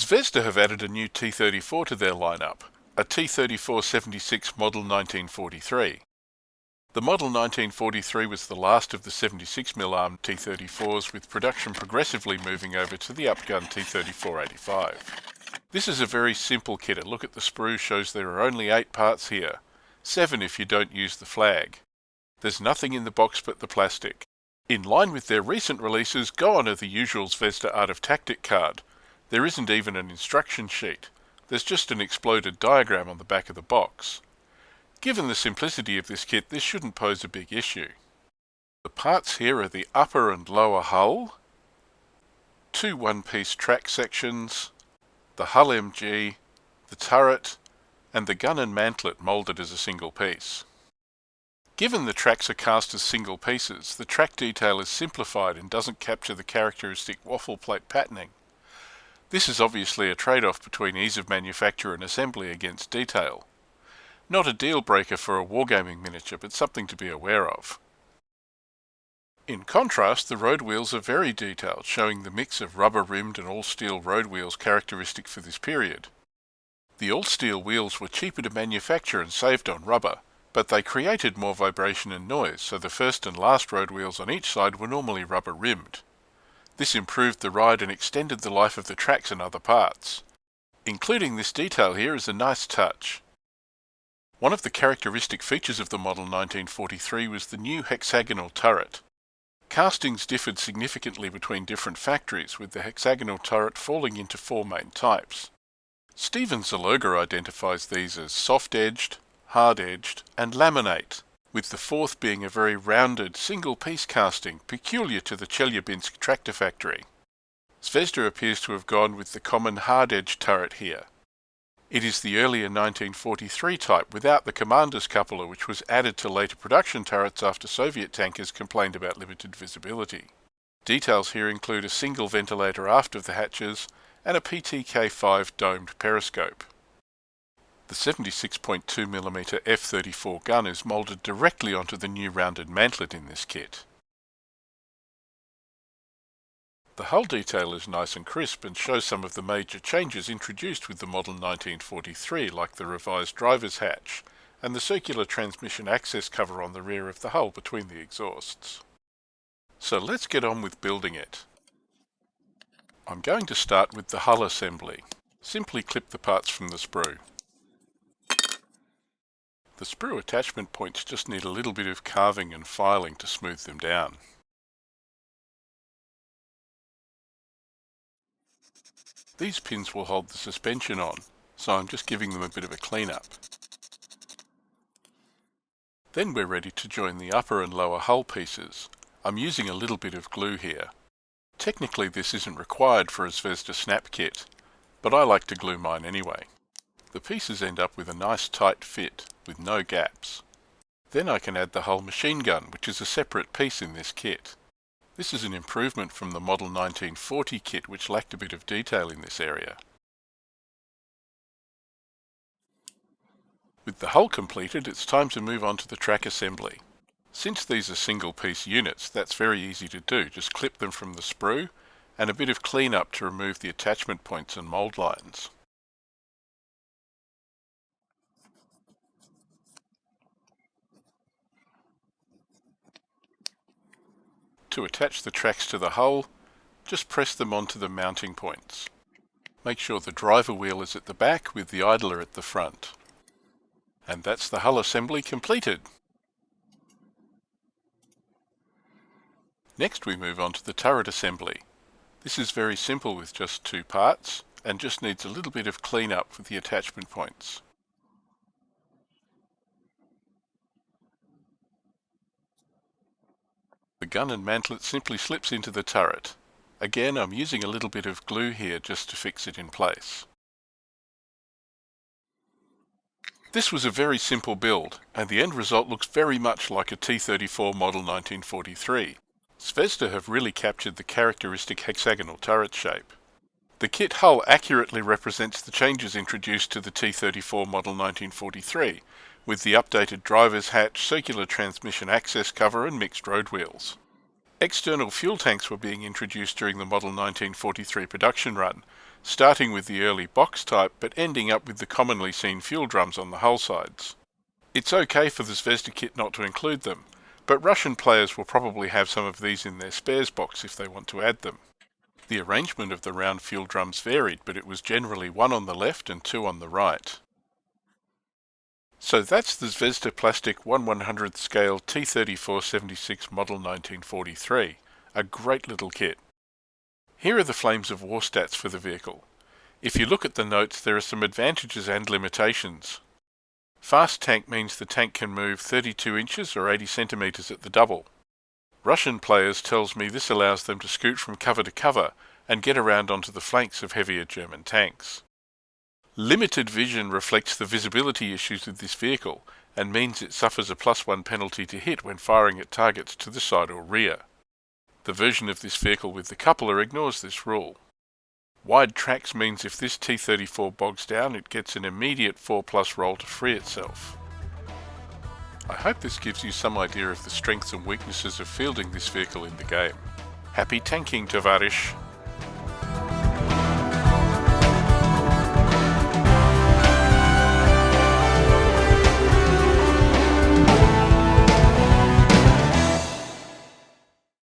Zvezda have added a new T-34 to their lineup, a T-34 76 Model 1943. The Model 1943 was the last of the 76mm armed T-34s, with production progressively moving over to the upgun T-34-85. This is a very simple kit. A look at the sprue shows there are only 8 parts here, 7 if you don't use the flag. There's nothing in the box but the plastic. In line with their recent releases, gone are the usual Zvezda Art of Tactic card. There isn't even an instruction sheet. There's just an exploded diagram on the back of the box. Given the simplicity of this kit, this shouldn't pose a big issue. The parts here are the upper and lower hull, 2 one-piece track sections, the hull MG, the turret, and the gun and mantlet moulded as a single piece. Given the tracks are cast as single pieces, the track detail is simplified and doesn't capture the characteristic waffle plate patterning. This is obviously a trade-off between ease of manufacture and assembly against detail. Not a deal breaker for a wargaming miniature, but something to be aware of. In contrast, the road wheels are very detailed, showing the mix of rubber-rimmed and all-steel road wheels characteristic for this period. The all-steel wheels were cheaper to manufacture and saved on rubber, but they created more vibration and noise, so the first and last road wheels on each side were normally rubber-rimmed. This improved the ride and extended the life of the tracks and other parts. Including this detail here is a nice touch. One of the characteristic features of the Model 1943 was the new hexagonal turret. Castings differed significantly between different factories, with the hexagonal turret falling into 4 main types. Steven Zaloga identifies these as soft-edged, hard-edged, and laminate, with the 4th being a very rounded, single-piece casting, peculiar to the Chelyabinsk tractor factory. Zvezda appears to have gone with the common hard-edged turret here. It is the earlier 1943 type without the commander's cupola, which was added to later production turrets after Soviet tankers complained about limited visibility. Details here include a single ventilator aft of the hatches and a PTK-5 domed periscope. The 76.2mm F-34 gun is moulded directly onto the new rounded mantlet in this kit. The hull detail is nice and crisp and shows some of the major changes introduced with the Model 1943, like the revised driver's hatch and the circular transmission access cover on the rear of the hull between the exhausts. So let's get on with building it. I'm going to start with the hull assembly. Simply clip the parts from the sprue. The sprue attachment points just need a little bit of carving and filing to smooth them down. These pins will hold the suspension on, so I'm just giving them a bit of a clean-up. Then we're ready to join the upper and lower hull pieces. I'm using a little bit of glue here. Technically this isn't required for a Zvezda snap kit, but I like to glue mine anyway. The pieces end up with a nice tight fit, with no gaps. Then I can add the hull machine gun, which is a separate piece in this kit. This is an improvement from the Model 1940 kit, which lacked a bit of detail in this area. With the hull completed, it's time to move on to the track assembly. Since these are single-piece units, that's very easy to do. Just clip them from the sprue, and a bit of clean-up to remove the attachment points and mould lines. To attach the tracks to the hull, just press them onto the mounting points. Make sure the driver wheel is at the back with the idler at the front. And that's the hull assembly completed. Next we move on to the turret assembly. This is very simple with just 2 parts and just needs a little bit of clean-up with the attachment points. The gun and mantlet simply slips into the turret. Again, I'm using a little bit of glue here just to fix it in place. This was a very simple build, and the end result looks very much like a T-34 Model 1943. Zvezda have really captured the characteristic hexagonal turret shape. The kit hull accurately represents the changes introduced to the T-34 Model 1943, with the updated driver's hatch, circular transmission access cover and mixed road wheels. External fuel tanks were being introduced during the Model 1943 production run, starting with the early box type but ending up with the commonly seen fuel drums on the hull sides. It's okay for the Zvezda kit not to include them, but Russian players will probably have some of these in their spares box if they want to add them. The arrangement of the round fuel drums varied, but it was generally one on the left and two on the right. So that's the Zvezda plastic 1/100th scale T-34-76 model 1943, a great little kit. Here are the flames of war stats for the vehicle. If you look at the notes, there are some advantages and limitations. Fast tank means the tank can move 32 inches or 80 centimeters at the double. Russian players tells me this allows them to scoot from cover to cover and get around onto the flanks of heavier German tanks. Limited vision reflects the visibility issues with this vehicle and means it suffers a +1 penalty to hit when firing at targets to the side or rear. The version of this vehicle with the coupler ignores this rule. Wide tracks means if this T-34 bogs down, it gets an immediate 4+ roll to free itself. I hope this gives you some idea of the strengths and weaknesses of fielding this vehicle in the game. Happy tanking, Tovarish!